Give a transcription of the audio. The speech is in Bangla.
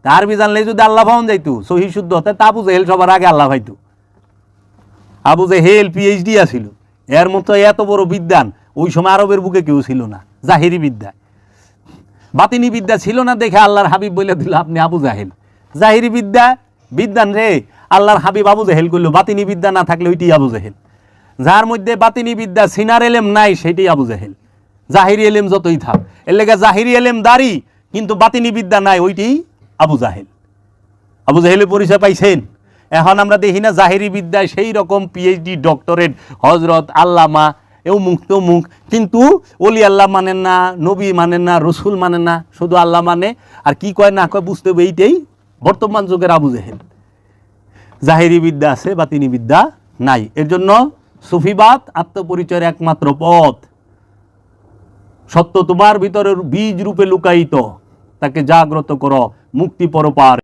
আরবি জানলে যদি আল্লাহ পাওয়া যাইতো সহি শুদ্ধ হতে তা আবু জেহেল সবার আগে আল্লাহ পাইতো। আবু জেহেল পিএইচডি আছিল, এর মতো এত বড় বিদ্যান ওই সময় আরবের বুকে কেউ ছিল না। জাহিরি বিদ্যা, বাতিনি বিদ্যা ছিল না দেখে আল্লাহর হাবিব বলে দিল আপনি আবু জাহেল। জাহিরি বিদ্যা বিদ্যান রে আল্লাহর হাবিব আবু জাহেল করলো, বাতিনি বিদ্যা না থাকলে ওইটি আবু জাহেল। যার মধ্যে বাতিনি বিদ্যা সিনার এলেম নাই সেটাই আবু জাহেল। জাহিরি এলেম যতই থাক, এর লেগে জাহিরি এলেম দাঁড়ি কিন্তু বাতিনি বিদ্যা নাই, ওইটি আবু জাহেল। আবু জাহেলের পরিচয় পাইছেন? এখন আমরা দেখি না জাহিরি বিদ্যায় সেই রকম পিএইচডি ডক্টরেট হজরত আল্লামা এও মুখ তো মুখ, কিন্তু ওলি আল্লাহ মানেন না, নবী মানেন না, রসুল মানেন না, শুধু আল্লাহ মানে। আর কি কয় না কয় বুঝতে হবে, এইটাই বর্তমান যুগের আবু জাহেল। জাহিরি বিদ্যা আছে, বাতিনি বিদ্যা নাই। এর জন্য সুফিবাদ আত্মপরিচয়ের একমাত্র পথ। সত্য তোমার ভিতরের বীজ রূপে লুকায়িত, তাকে জাগ্রত করো, মুক্তি পরপার।